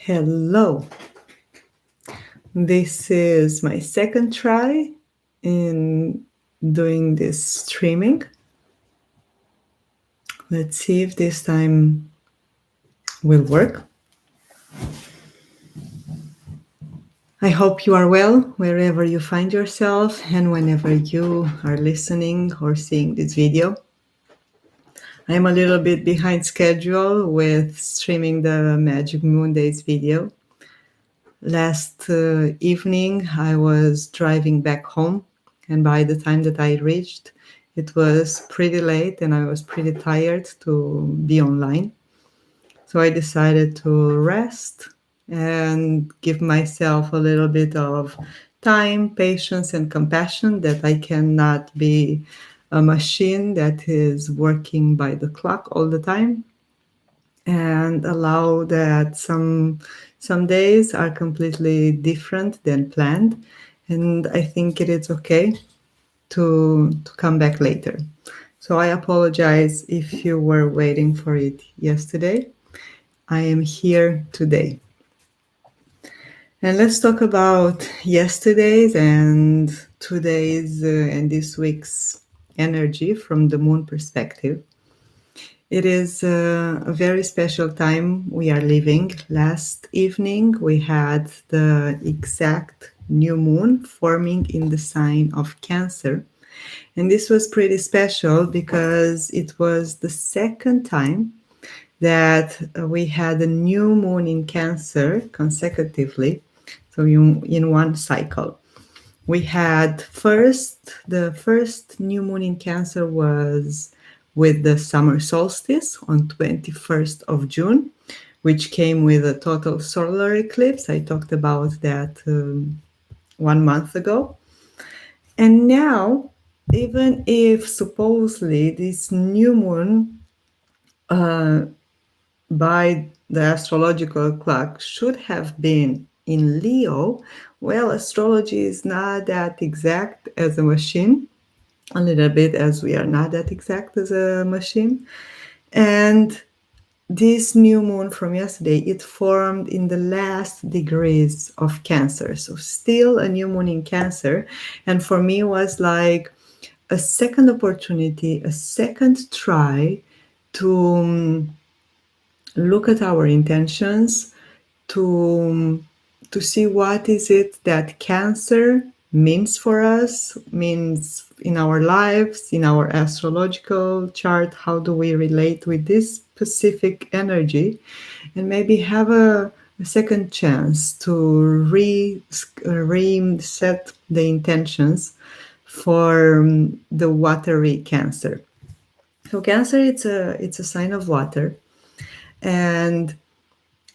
Hello. This is my second try in doing this streaming. Let's see if this time will work. I hope you are well wherever you find yourself and whenever you are listening or seeing this video. I'm a little bit behind schedule with streaming the Magic Moon Days video. Last evening, I was driving back home, and by the time that I reached, it was pretty late and I was pretty tired to be online. So I decided to rest and give myself a little bit of time, patience, and compassion that I cannot be a machine that is working by the clock all the time, and allow that some days are completely different than planned, and I think it is okay to come back later. So I apologize if you were waiting for it yesterday. I am here today. And let's talk about yesterday's and today's and this week's energy from the moon perspective. It is a very special time we are living. Last evening, we had the exact new moon forming in the sign of Cancer. And this was pretty special because it was the second time that we had a new moon in Cancer consecutively, so in one cycle. We had the first new moon in Cancer was with the summer solstice on 21st of June, which came with a total solar eclipse. I talked about that 1 month ago. And now, even if supposedly this new moon by the astrological clock should have been in Leo, well, astrology is not that exact as a machine, a little bit as we are not that exact as a machine. And this new moon from yesterday, it formed in the last degrees of Cancer. So still a new moon in Cancer. And for me was like a second opportunity, a second try to look at our intentions, to see what is it that Cancer means for us, means in our lives, in our astrological chart. How do we relate with this specific energy, and maybe have a second chance to reset the intentions for the watery Cancer. So Cancer, it's a sign of water, and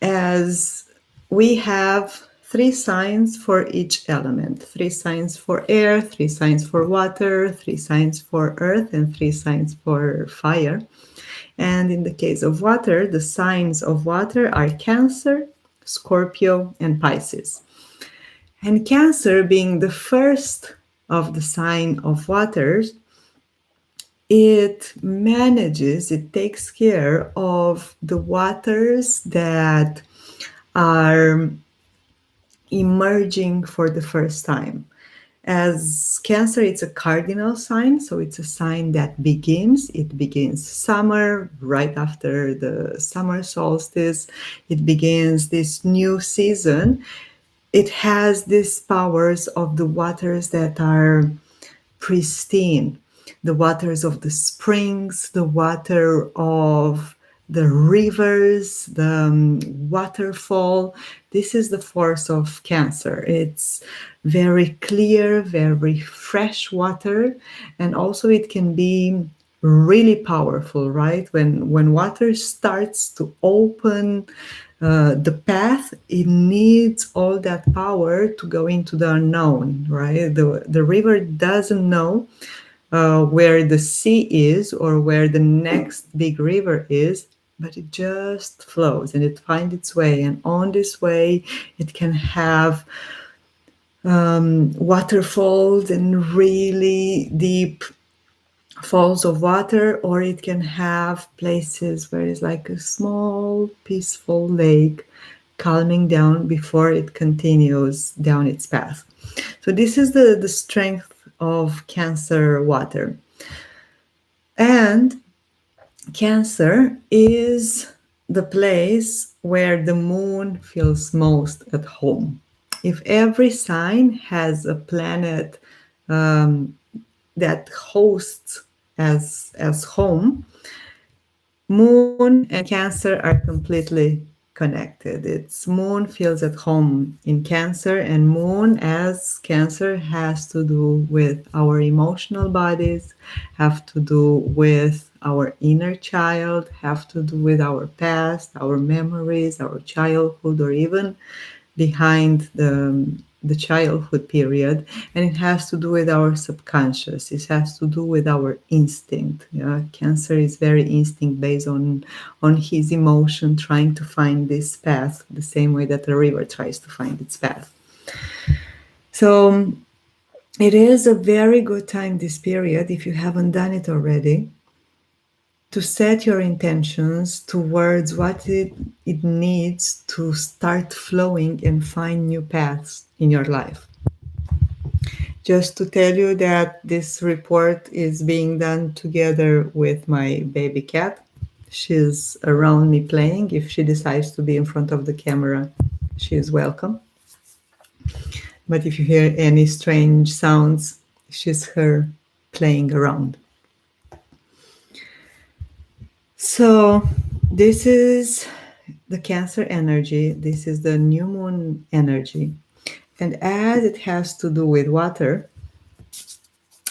as we have 3 signs for each element: 3 signs for air, 3 signs for water, 3 signs for earth, and 3 signs for fire. And in the case of water, the signs of water are Cancer, Scorpio, and Pisces. And Cancer, being the first of the sign of waters, it takes care of the waters that are emerging for the first time. As Cancer, it's a cardinal sign, so it's a sign that begins. It begins summer, right after the summer solstice. It begins this new season. It has these powers of the waters that are pristine, the waters of the springs, the water of the rivers, the waterfall. This is the force of Cancer. It's very clear, very fresh water, and also it can be really powerful, right? When water starts to open the path, it needs all that power to go into the unknown, right? The river doesn't know where the sea is or where the next big river is, but it just flows and it finds its way. And on this way, it can have waterfalls and really deep falls of water, or it can have places where it's like a small, peaceful lake calming down before it continues down its path. So this is the strength of Cancer water. And Cancer is the place where the moon feels most at home. If every sign has a planet um, that hosts as home, Moon and Cancer are completely connected. It's Moon feels at home in Cancer, and Moon as Cancer has to do with our emotional bodies, have to do with our inner child, have to do with our past, our memories, our childhood, or even behind the childhood period, and it has to do with our subconscious. It has to do with our instinct. Yeah, Cancer is very instinct based on his emotion, trying to find this path the same way that a river tries to find its path. So it is a very good time, this period, if you haven't done it already, to set your intentions towards what it needs to start flowing and find new paths in your life. Just to tell you that this report is being done together with my baby cat. She's around me playing. If she decides to be in front of the camera, she is welcome. But if you hear any strange sounds, she's her playing around. So this is the Cancer energy. This is the new moon energy. And as it has to do with water,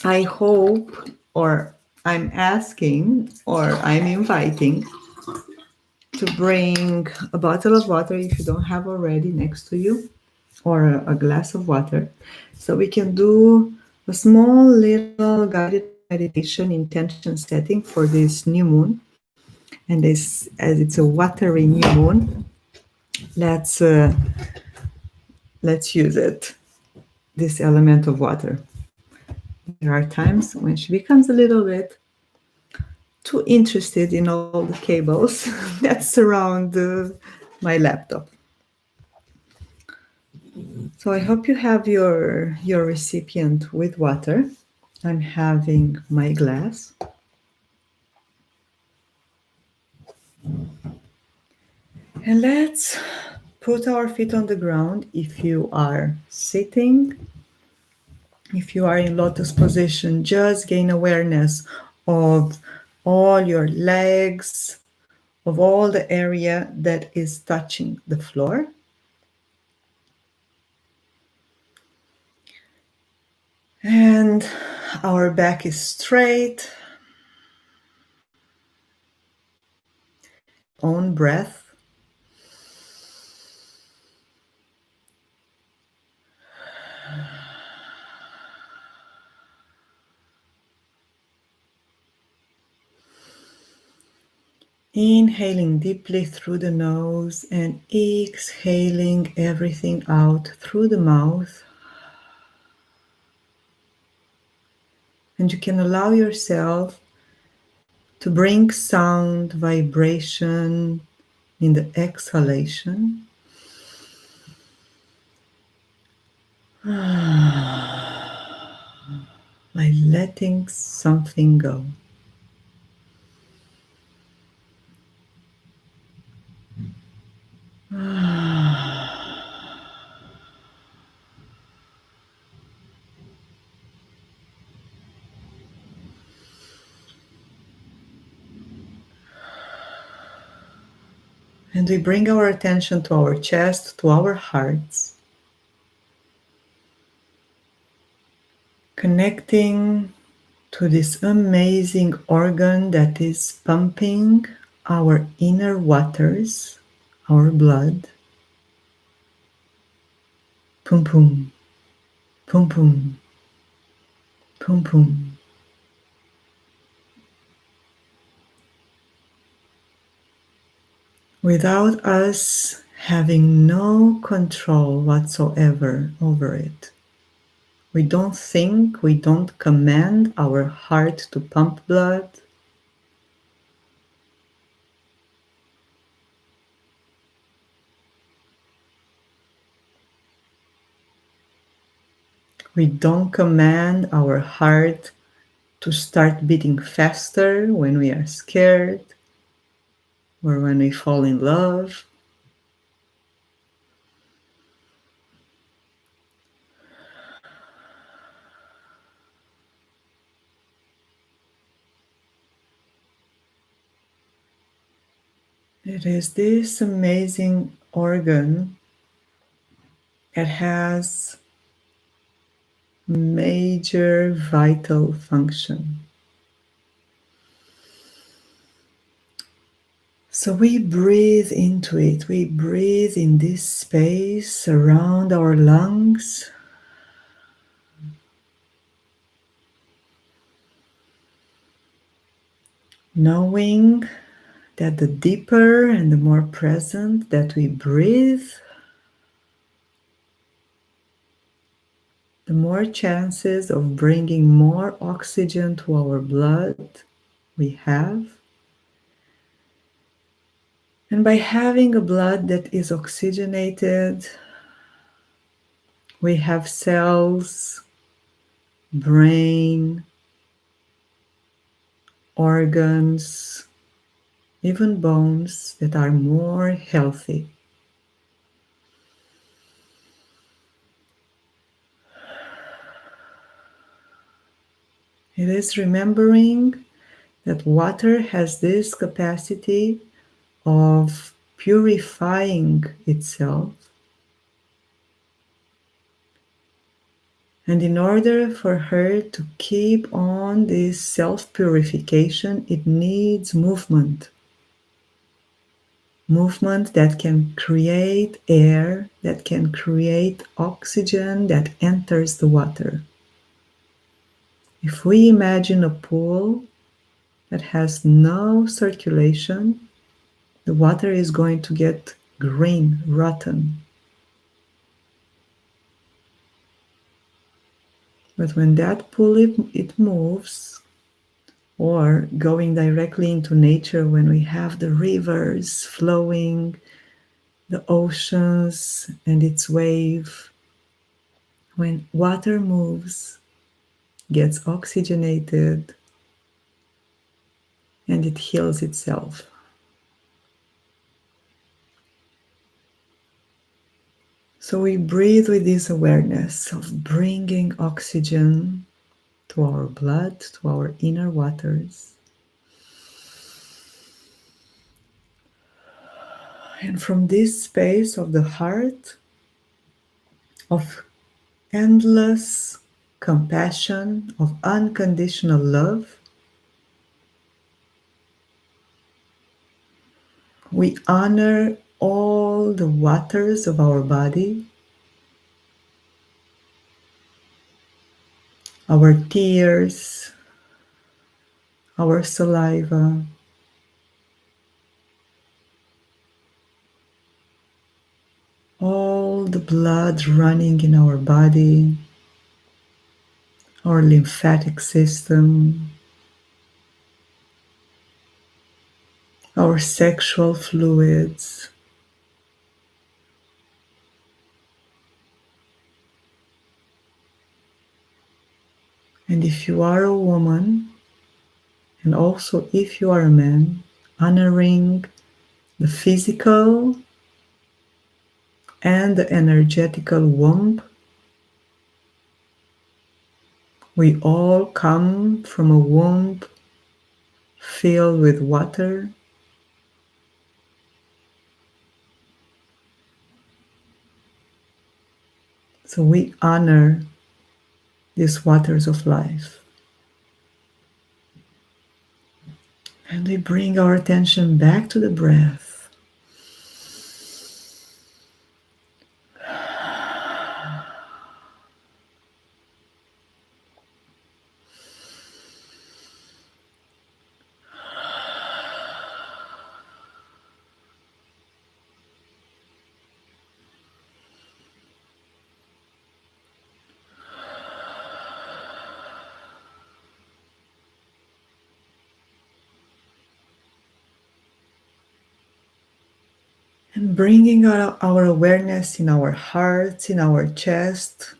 I hope, or I'm asking, or I'm inviting to bring a bottle of water if you don't have already next to you, or a glass of water, so we can do a small little guided meditation intention setting for this new moon. And this, as it's a watery new moon, let's use it, this element of water. There are times when she becomes a little bit too interested in all the cables that surround my laptop. So I hope you have your recipient with water. I'm having my glass. And let's put our feet on the ground. If you are sitting, if you are in lotus position, just gain awareness of all your legs, of all the area that is touching the floor. And our back is straight. Own breath. Inhaling deeply through the nose and exhaling everything out through the mouth. And you can allow yourself to bring sound, vibration in the exhalation. By letting something go. And we bring our attention to our chest, to our hearts, connecting to this amazing organ that is pumping our inner waters, our blood. Pum pum, pum pum, pum pum. Without us having no control whatsoever over it. We don't think, we don't command our heart to pump blood. We don't command our heart to start beating faster when we are scared or when we fall in love. It is this amazing organ that has major vital function. So we breathe into it. We breathe in this space around our lungs, knowing that the deeper and the more present that we breathe, the more chances of bringing more oxygen to our blood we have. And by having a blood that is oxygenated, we have cells, brain, organs, even bones that are more healthy. It is remembering that water has this capacity of purifying itself. And in order for her to keep on this self-purification, it needs movement. Movement that can create air, that can create oxygen that enters the water. If we imagine a pool that has no circulation, the water is going to get green, rotten. But when that pool it moves, or going directly into nature when we have the rivers flowing, the oceans and its wave, when water moves, gets oxygenated, and it heals itself. So we breathe with this awareness of bringing oxygen to our blood, to our inner waters. And from this space of the heart, of endless compassion, of unconditional love, we honor all the waters of our body, our tears, our saliva, all the blood running in our body, our lymphatic system, our sexual fluids. And if you are a woman, and also if you are a man, honoring the physical and the energetical womb. We all come from a womb filled with water. So we honor these waters of life. And we bring our attention back to the breath. And bringing our awareness in our hearts, in our chest,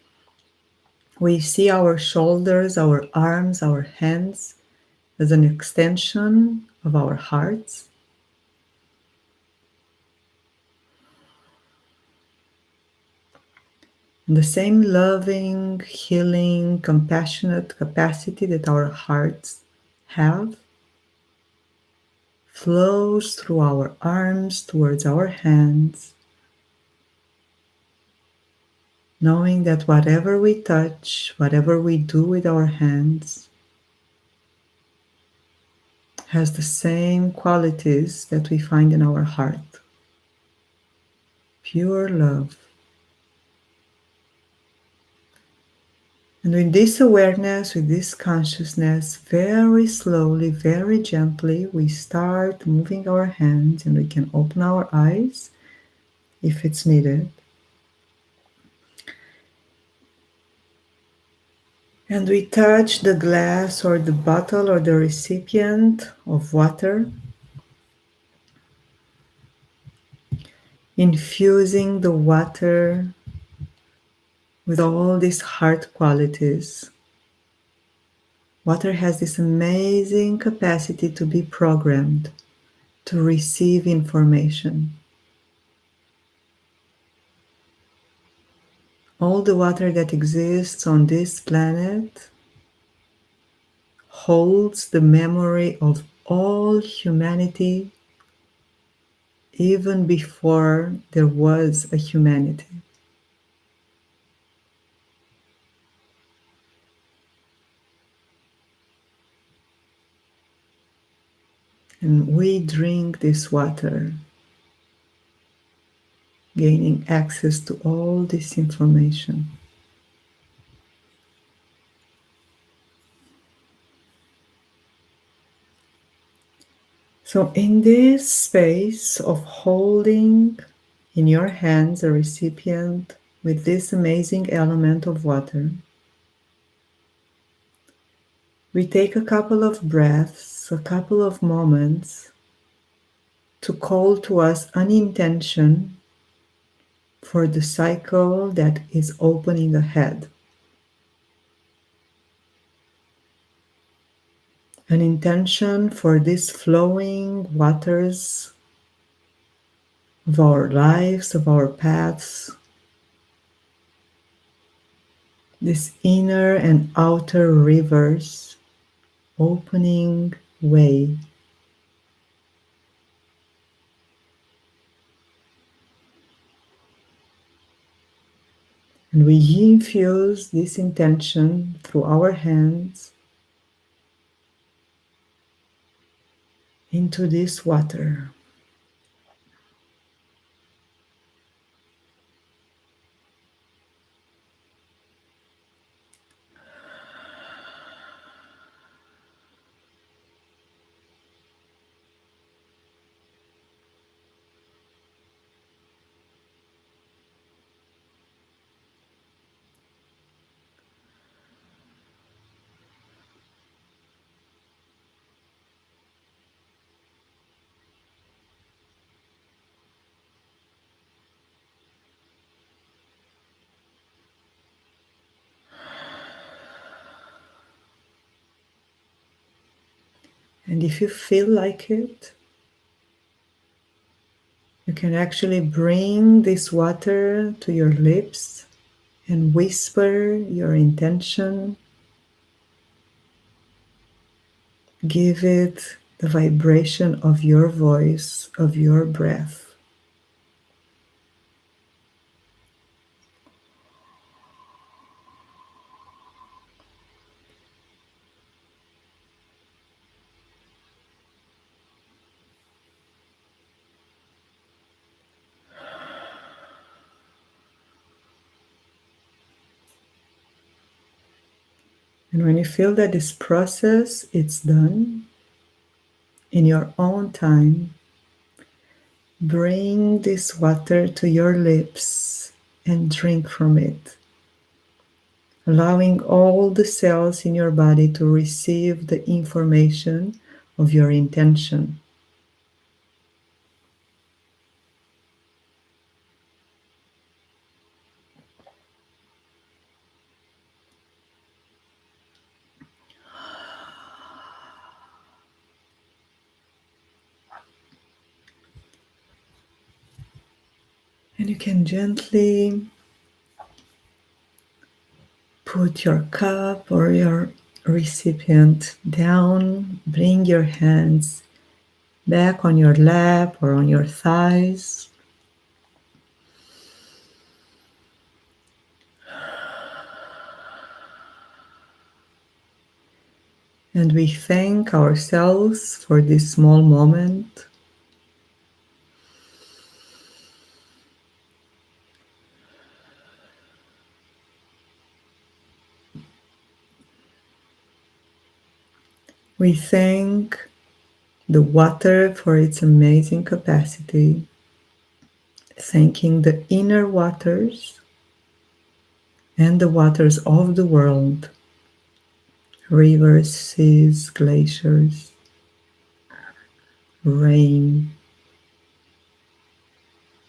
We see our shoulders, our arms, our hands as an extension of our hearts. And the same loving, healing, compassionate capacity that our hearts have flows through our arms towards our hands, knowing that whatever we touch, whatever we do with our hands, has the same qualities that we find in our heart. Pure love. And with this awareness, with this consciousness, very slowly, very gently, we start moving our hands, and we can open our eyes if it's needed. And we touch the glass or the bottle or the recipient of water, infusing the water with all these heart qualities. Water has this amazing capacity to be programmed, to receive information. All the water that exists on this planet holds the memory of all humanity even before there was a humanity. And we drink this water, gaining access to all this information. So, in this space of holding in your hands a recipient with this amazing element of water, we take a couple of breaths, a couple of moments to call to us an intention for the cycle that is opening ahead. An intention for these flowing waters of our lives, of our paths, this inner and outer rivers opening way. And we infuse this intention through our hands into this water. And if you feel like it, you can actually bring this water to your lips and whisper your intention. Give it the vibration of your voice, of your breath. And when you feel that this process is done in your own time, bring this water to your lips and drink from it, allowing all the cells in your body to receive the information of your intention. And you can gently put your cup or your recipient down. Bring your hands back on your lap or on your thighs. And we thank ourselves for this small moment. We thank the water for its amazing capacity, thanking the inner waters and the waters of the world, rivers, seas, glaciers, rain,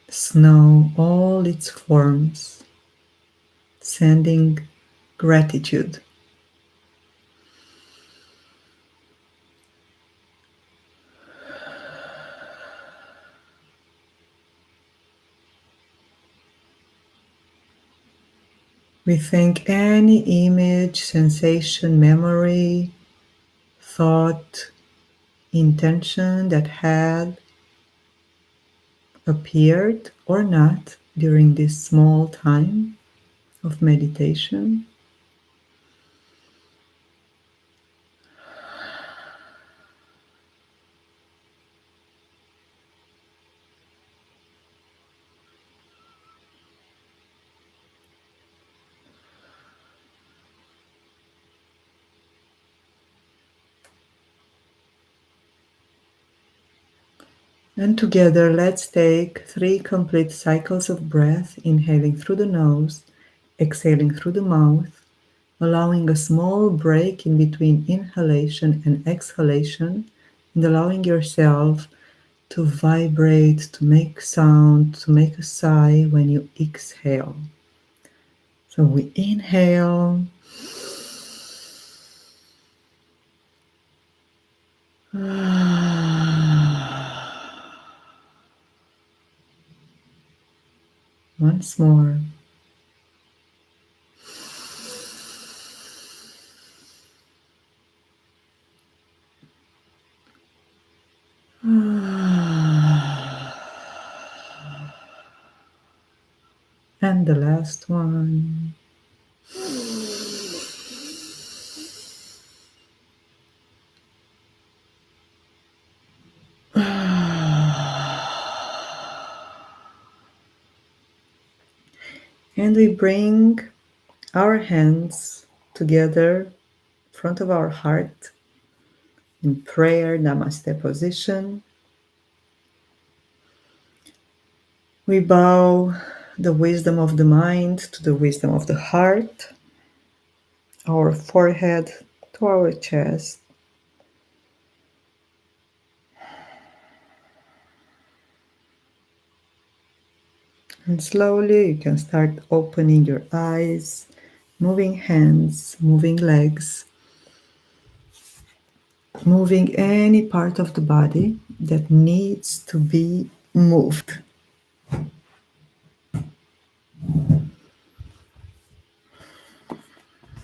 snow, all its forms, sending gratitude. We thank any image, sensation, memory, thought, intention that had appeared or not during this small time of meditation. And together, let's take 3 complete cycles of breath, inhaling through the nose, exhaling through the mouth, allowing a small break in between inhalation and exhalation, and allowing yourself to vibrate, to make sound, to make a sigh when you exhale. So we inhale. Once more. And the last one. And we bring our hands together in front of our heart in prayer, Namaste position. We bow the wisdom of the mind to the wisdom of the heart, our forehead to our chest. And slowly you can start opening your eyes, moving hands, moving legs, moving any part of the body that needs to be moved.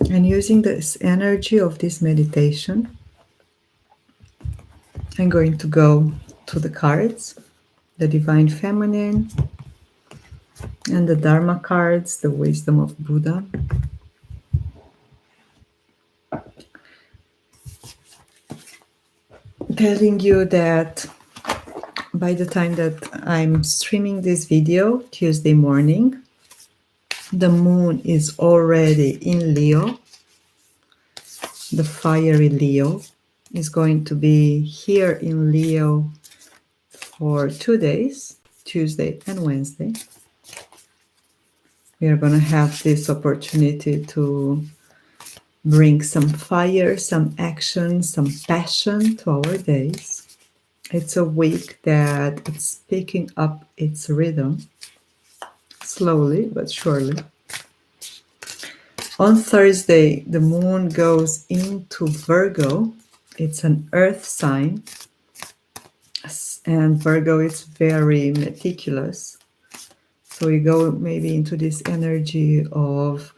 And using this energy of this meditation, I'm going to go to the cards, the Divine Feminine and the Dharma cards, the Wisdom of Buddha. Telling you that by the time that I'm streaming this video, Tuesday morning, the moon is already in Leo. The fiery Leo is going to be here in Leo for 2 days, Tuesday and Wednesday. We are going to have this opportunity to bring some fire, some action, some passion to our days. It's a week that it's picking up its rhythm, slowly but surely. On Thursday, the moon goes into Virgo. It's an earth sign, and Virgo is very meticulous. So we go maybe into this energy of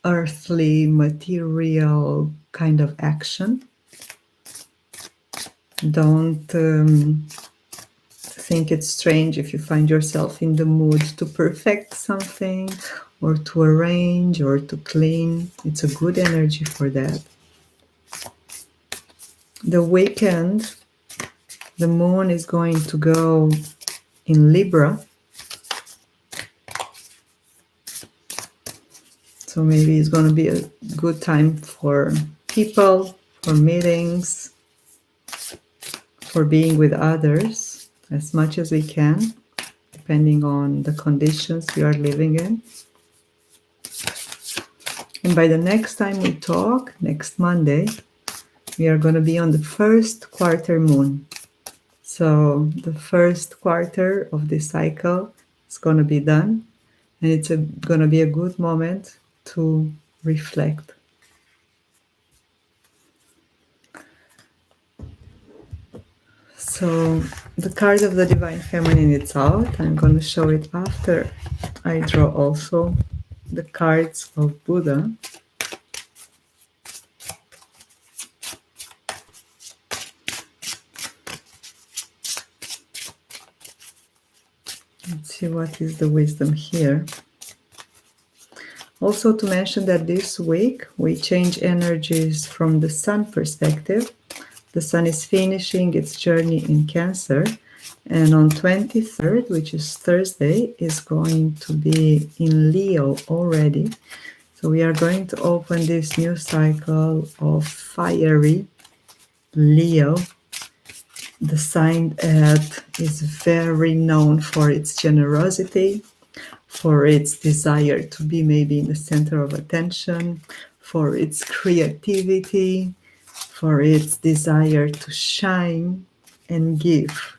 earthly, material kind of action. Don't think it's strange if you find yourself in the mood to perfect something or to arrange or to clean. It's a good energy for that. The weekend, the moon is going to go in Libra. So maybe it's going to be a good time for people, for meetings, for being with others as much as we can, depending on the conditions we are living in. And by the next time we talk, next Monday, we are going to be on the first quarter moon. So the first quarter of this cycle is going to be done, and it's going to be a good moment to reflect. So the card of the Divine Feminine is out. I'm going to show it after I draw also the cards of Buddha. Let's see what is the wisdom here. Also to mention that this week we change energies from the sun perspective. The sun is finishing its journey in Cancer, and on 23rd, which is Thursday, is going to be in Leo already. So we are going to open this new cycle of fiery Leo, the sign that is very known for its generosity, for its desire to be maybe in the center of attention, for its creativity, for its desire to shine and give.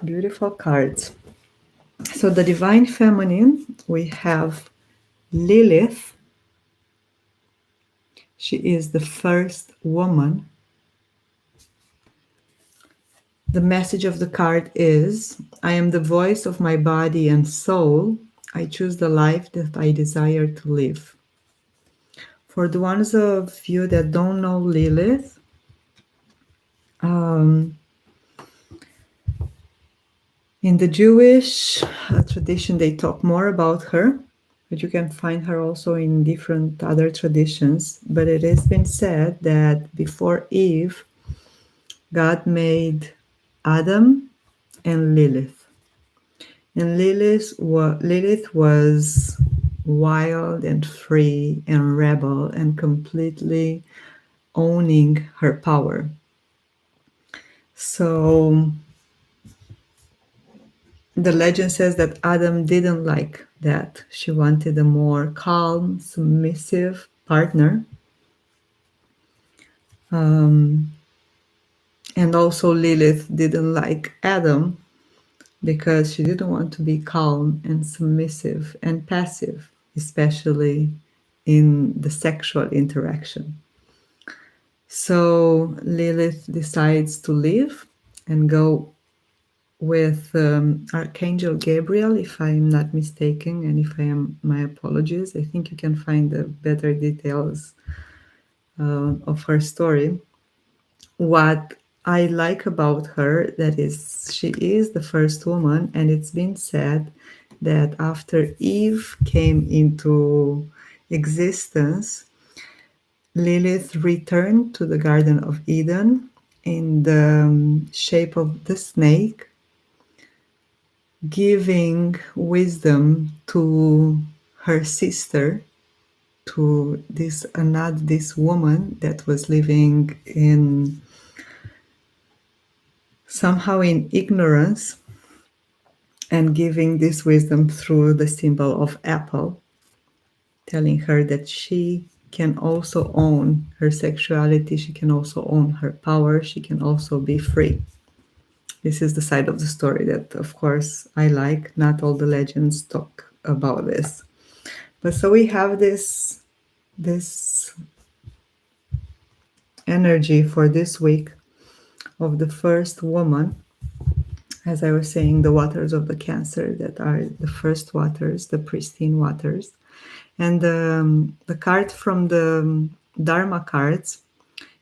Beautiful cards. So the Divine Feminine, we have Lilith. She is the first woman. The message of the card is, I am the voice of my body and soul. I choose the life that I desire to live. For the ones of you that don't know Lilith, in the Jewish tradition, they talk more about her, but you can find her also in different other traditions. But it has been said that before Eve, God made Adam and Lilith. And Lilith was wild and free and rebel and completely owning her power. So the legend says that Adam didn't like that. She wanted a more calm, submissive partner. And also Lilith didn't like Adam because she didn't want to be calm and submissive and passive, especially in the sexual interaction. So Lilith decides to leave and go with Archangel Gabriel, if I'm not mistaken, and if I am, my apologies. I think you can find the better details of her story. What I like about her, that is, she is the first woman, and it's been said that after Eve came into existence, Lilith returned to the Garden of Eden in the shape of the snake, giving wisdom to her sister, to this woman that was living in somehow in ignorance, and giving this wisdom through the symbol of apple, telling her that she can also own her sexuality, she can also own her power, she can also be free. This is the side of the story that, of course, I like. Not all the legends talk about this. But so we have this energy for this week of the first woman. As I was saying, the waters of the Cancer, that are the first waters, the pristine waters. And the card from the Dharma cards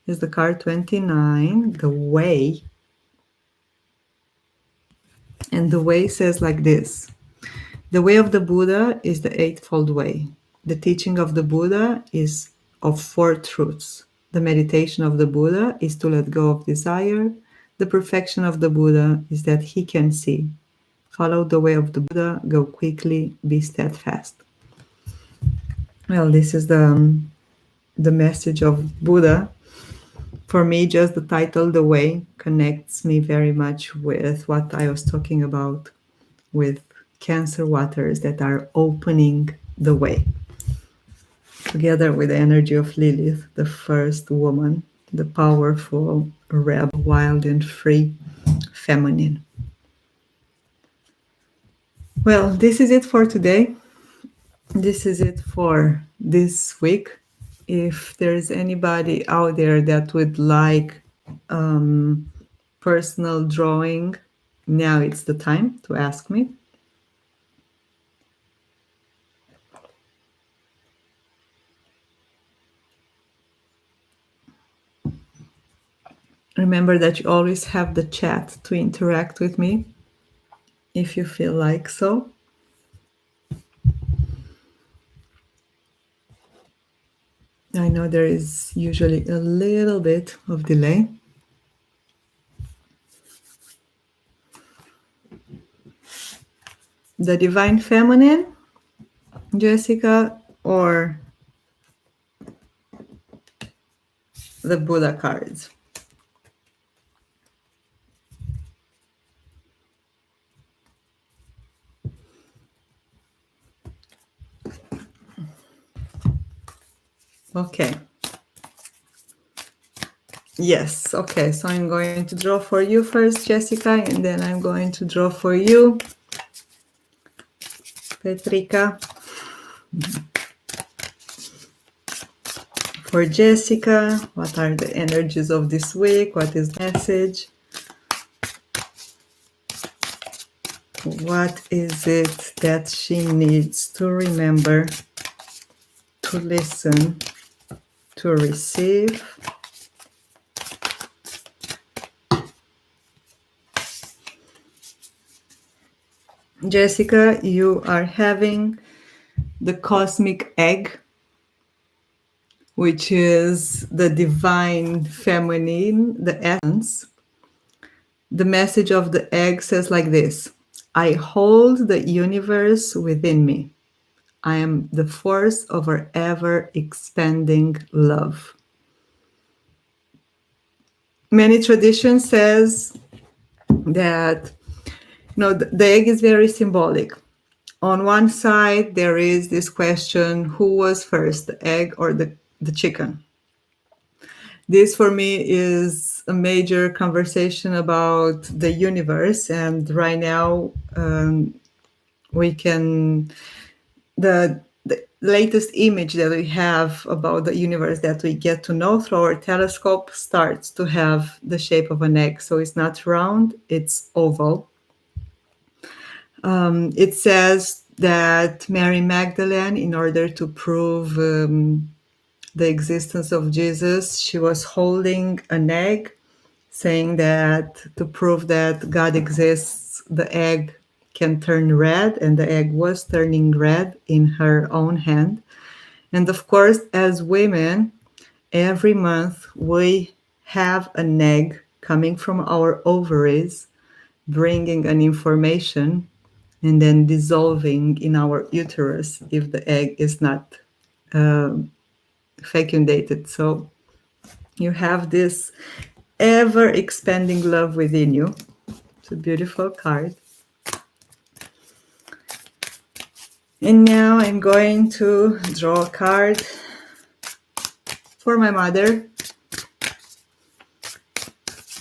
is the card 29, the Way. And the Way says like this: the way of the Buddha is the Eightfold Way. The teaching of the Buddha is of Four Truths. The meditation of the Buddha is to let go of desire. The perfection of the Buddha is that he can see. Follow the way of the Buddha, go quickly, be steadfast. Well, this is the message of Buddha. For me, just the title, The Way, connects me very much with what I was talking about with Cancer waters that are opening the way. Together with the energy of Lilith, the first woman, the powerful, rebel, wild and free, feminine. Well, this is it for today. This is it for this week. If there's anybody out there that would like personal drawing, now it's the time to ask me. Remember that you always have the chat to interact with me if you feel like so. I know there is usually a little bit of delay. The Divine Feminine, Jessica, or the Buddha cards? Okay. Yes, okay, so I'm going to draw for you first, Jessica, and then I'm going to draw for you, Petrika. For Jessica, what are the energies of this week? What is the message? What is it that she needs to remember, to listen, to receive? Jessica, you are having the cosmic egg, which is the divine feminine, the essence. The message of the egg says like this: I hold the universe within me. I am the force of our ever expanding love. Many traditions says that the egg is very symbolic. On one side, there is this question, who was first, the egg or the chicken? This for me is a major conversation about the universe, and right now we can, the latest image that we have about the universe that we get to know through our telescope starts to have the shape of an egg. So it's not round, it's oval. It says that Mary Magdalene, in order to prove the existence of Jesus, she was holding an egg, saying that to prove that God exists, the egg can turn red, and the egg was turning red in her own hand. And of course, as women, every month we have an egg coming from our ovaries, bringing an information and then dissolving in our uterus if the egg is not fecundated. So you have this ever expanding love within you. It's a beautiful card. And now I'm going to draw a card for my mother.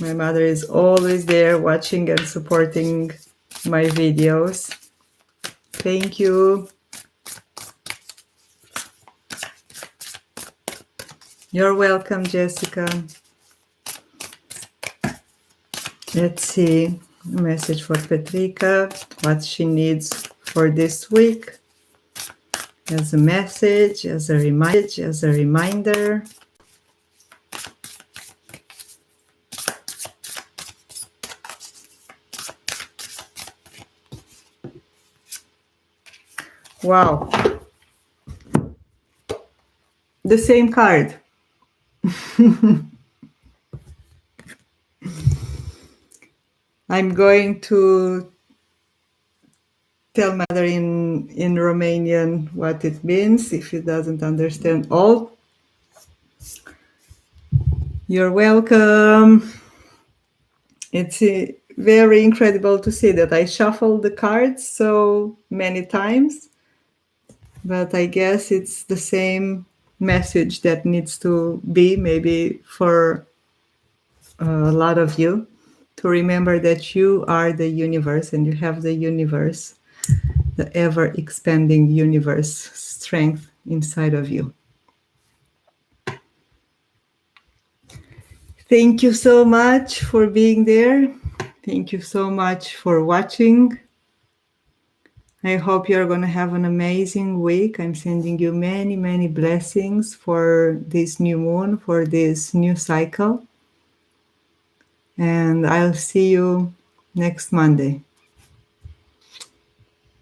My mother is always there watching and supporting my videos. Thank you. You're welcome, Jessica. Let's see. A message for Petrika, what she needs for this week. As a message, as a reminder. Wow. The same card. I'm going to tell mother in Romanian what it means if he doesn't understand all. You're welcome. It's very incredible to see that I shuffled the cards so many times, but I guess it's the same message that needs to be maybe for a lot of you, to remember that you are the universe and you have the universe, the ever expanding universe strength inside of you. Thank you so much for being there. Thank you so much for watching. I hope you're going to have an amazing week. I'm sending you many, many blessings for this new moon, for this new cycle. And I'll see you next Monday.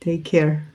Take care.